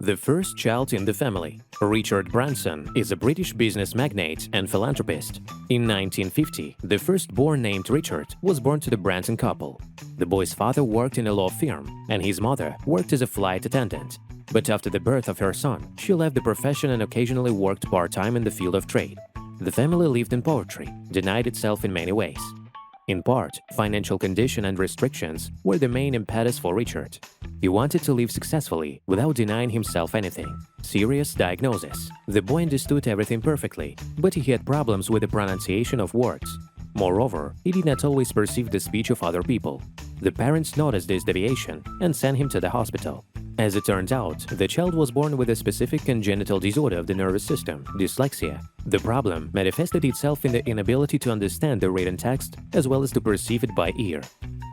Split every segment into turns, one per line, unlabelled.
The first child in the family, Richard Branson, is a British business magnate and philanthropist. In 1950, the firstborn named Richard was born to the Branson couple. The boy's father worked in a law firm, and his mother worked as a flight attendant. But after the birth of her son, she left the profession and occasionally worked part-time in the field of trade. The family lived in poverty, denied itself in many ways. In part, financial condition and restrictions were the main impetus for Richard. He wanted to live successfully without denying himself anything. Serious diagnosis. The boy understood everything perfectly, but he had problems with the pronunciation of words. Moreover, he did not always perceive the speech of other people. The parents noticed this deviation and sent him to the hospital. As it turns out, the child was born with a specific congenital disorder of the nervous system, dyslexia. The problem manifested itself in the inability to understand the written text as well as to perceive it by ear.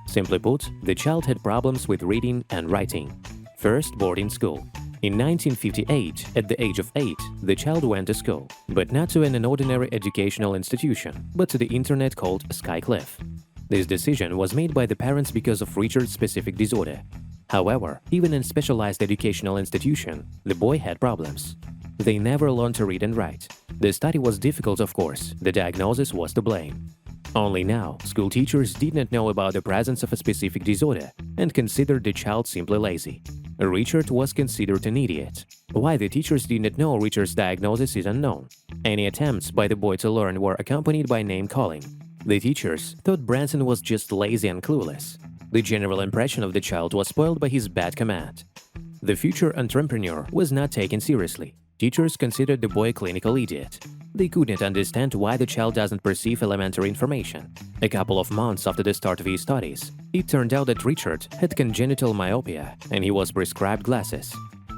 Simply put, the child had problems with reading and writing. First boarding school. In 1958, at the age of 8, the child went to school, but not to an ordinary educational institution, but to the internet called Skycliff. This decision was made by the parents because of Richard's specific disorder. However, even in specialized educational institution, the boy had problems. They never learned to read and write. The study was difficult, of course, the diagnosis was to blame. Only now, school teachers did not know about the presence of a specific disorder and considered the child simply lazy. Richard was considered an idiot. Why the teachers did not know Richard's diagnosis is unknown. Any attempts by the boy to learn were accompanied by name-calling. The teachers thought Branson was just lazy and clueless. The general impression of the child was spoiled by his bad command. The future entrepreneur was not taken seriously. Teachers considered the boy a clinical idiot. They couldn't understand why the child doesn't perceive elementary information. A couple of months after the start of his studies, it turned out that Richard had congenital myopia and he was prescribed glasses.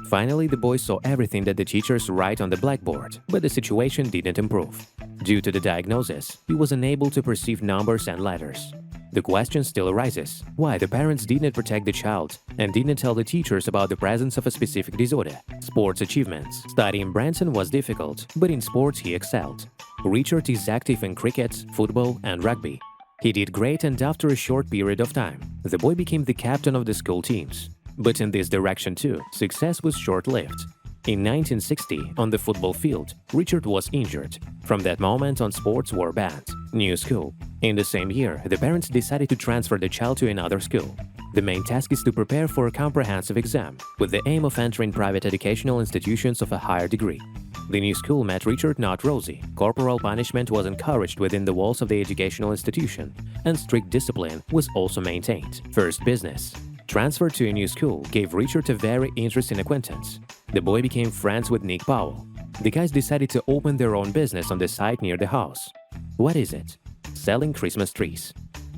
Finally, the boy saw everything that the teachers write on the blackboard, but the situation didn't improve. Due to the diagnosis, he was unable to perceive numbers and letters. The question still arises, why the parents didn't protect the child and didn't tell the teachers about the presence of a specific disorder. Sports achievements. Studying Branson was difficult, but in sports he excelled. Richard is active in cricket, football and rugby. He did great, and after a short period of time, the boy became the captain of the school teams. But in this direction too, success was short-lived. In 1960, on the football field, Richard was injured. From that moment on, sports were banned. New school. In the same year, the parents decided to transfer the child to another school. The main task is to prepare for a comprehensive exam, with the aim of entering private educational institutions of a higher degree. The new school met Richard not rosy. Corporal punishment was encouraged within the walls of the educational institution, and strict discipline was also maintained. First business. Transfer to a new school gave Richard a very interesting acquaintance. The boy became friends with Nick Powell. The guys decided to open their own business on the site near the house. What is it? Selling Christmas trees.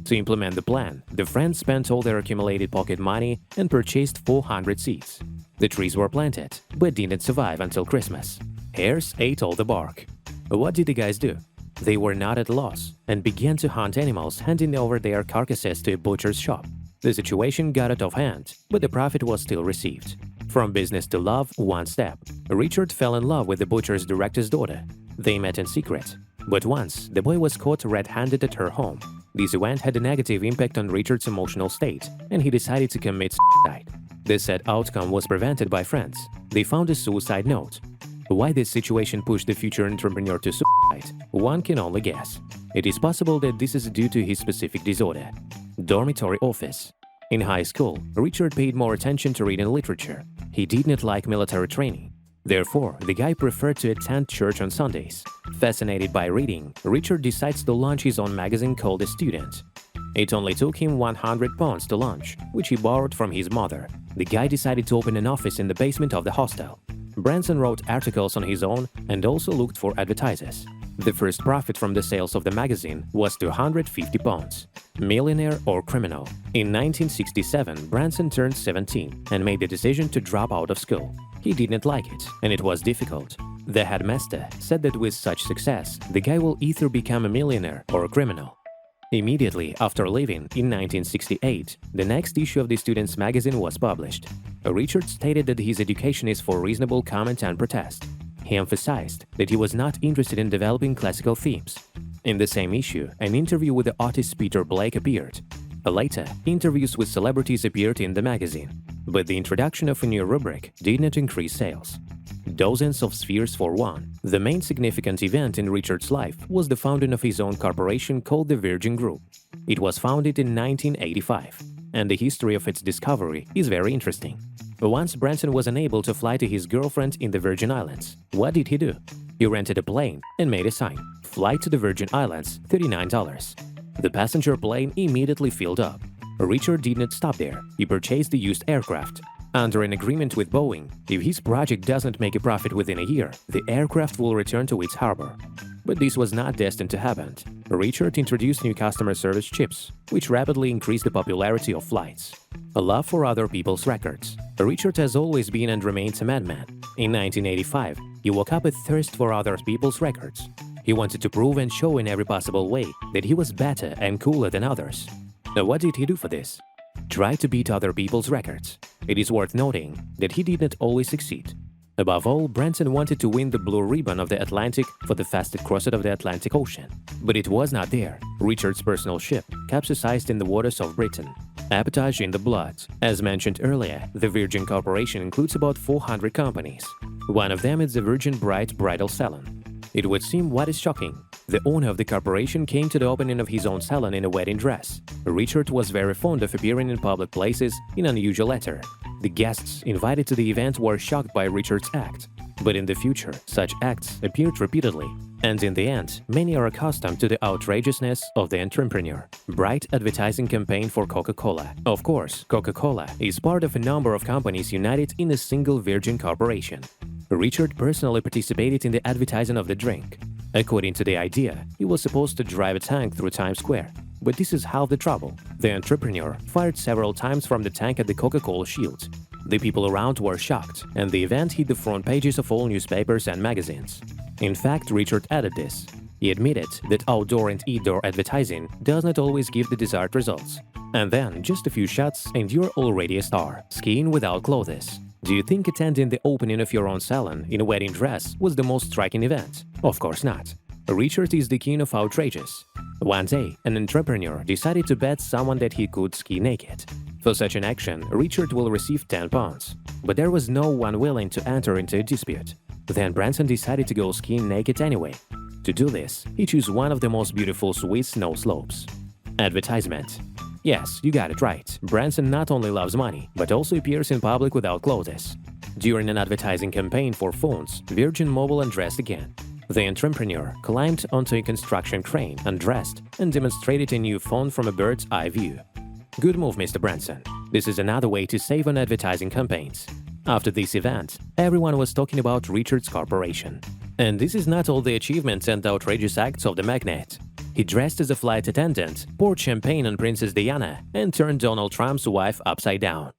To implement the plan, the friends spent all their accumulated pocket money and purchased 400 seeds. The trees were planted, but didn't survive until Christmas. Hares ate all the bark. What did the guys do? They were not at a loss and began to hunt animals, handing over their carcasses to a butcher's shop. The situation got out of hand, but the profit was still received. From business to love, one step. Richard fell in love with the butcher's director's daughter. They met in secret. But once, the boy was caught red-handed at her home. This event had a negative impact on Richard's emotional state, and he decided to commit suicide. The said outcome was prevented by friends. They found a suicide note. Why this situation pushed the future entrepreneur to suicide, one can only guess. It is possible that this is due to his specific disorder. Dormitory office. In high school, Richard paid more attention to reading literature. He did not like military training. Therefore, the guy preferred to attend church on Sundays. Fascinated by reading, Richard decides to launch his own magazine called The Student. It only took him 100 pounds to launch, which he borrowed from his mother. The guy decided to open an office in the basement of the hostel. Branson wrote articles on his own and also looked for advertisers. The first profit from the sales of the magazine was 250 pounds. Millionaire or criminal. In 1967, Branson turned 17 and made the decision to drop out of school. He didn't like it, and it was difficult. The headmaster said that with such success, the guy will either become a millionaire or a criminal. Immediately after leaving, in 1968, the next issue of the Student's magazine was published. Richard stated that his education is for reasonable comment and protest. He emphasized that he was not interested in developing classical themes. In the same issue, an interview with the artist Peter Blake appeared. Later, interviews with celebrities appeared in the magazine, but the introduction of a new rubric did not increase sales. Dozens of spheres for one. The main significant event in Richard's life was the founding of his own corporation called the Virgin Group. It was founded in 1985, and the history of its discovery is very interesting. Once Branson was unable to fly to his girlfriend in the Virgin Islands, what did he do? He rented a plane and made a sign, "Flight to the Virgin Islands, $39. The passenger plane immediately filled up. Richard did not stop there. He purchased the used aircraft. Under an agreement with Boeing, if his project doesn't make a profit within a year, the aircraft will return to its harbor. But this was not destined to happen. Richard introduced new customer service chips, which rapidly increased the popularity of flights. A love for other people's records. Richard has always been and remains a madman. In 1985, he woke up a thirst for other people's records. He wanted to prove and show in every possible way that he was better and cooler than others. Now, what did he do for this? Try to beat other people's records. It is worth noting that he did not always succeed. Above all, Branson wanted to win the blue ribbon of the Atlantic for the fastest crossing of the Atlantic Ocean. But it was not there. Richard's personal ship capsized in the waters of Britain. Appetizing the blood. As mentioned earlier, the Virgin Corporation includes about 400 companies. One of them is the Virgin Bride Bridal Salon. It would seem what is shocking. The owner of the corporation came to the opening of his own salon in a wedding dress. Richard was very fond of appearing in public places in unusual attire. The guests invited to the event were shocked by Richard's act. But in the future, such acts appeared repeatedly. And in the end, many are accustomed to the outrageousness of the entrepreneur. Bright advertising campaign for Coca-Cola. Of course, Coca-Cola is part of a number of companies united in a single Virgin Corporation. Richard personally participated in the advertising of the drink. According to the idea, he was supposed to drive a tank through Times Square. But this is half the trouble. The entrepreneur fired several times from the tank at the Coca-Cola shield. The people around were shocked, and the event hit the front pages of all newspapers and magazines. In fact, Richard added this. He admitted that outdoor and indoor advertising does not always give the desired results. And then, just a few shots and you're already a star. Skiing without clothes. Do you think attending the opening of your own salon in a wedding dress was the most striking event? Of course not. Richard is the king of outrageous. One day, an entrepreneur decided to bet someone that he could ski naked. For such an action, Richard will receive 10 pounds. But there was no one willing to enter into a dispute. Then Branson decided to go skiing naked anyway. To do this, he chose one of the most beautiful Swiss snow slopes. Advertisement. Yes, you got it right. Branson not only loves money, but also appears in public without clothes. During an advertising campaign for phones, Virgin Mobile undressed again. The entrepreneur climbed onto a construction crane, undressed, and demonstrated a new phone from a bird's eye view. Good move, Mr. Branson. This is another way to save on advertising campaigns. After this event, everyone was talking about Richard's corporation. And this is not all the achievements and outrageous acts of the magnate. He dressed as a flight attendant, poured champagne on Princess Diana, and turned Donald Trump's wife upside down.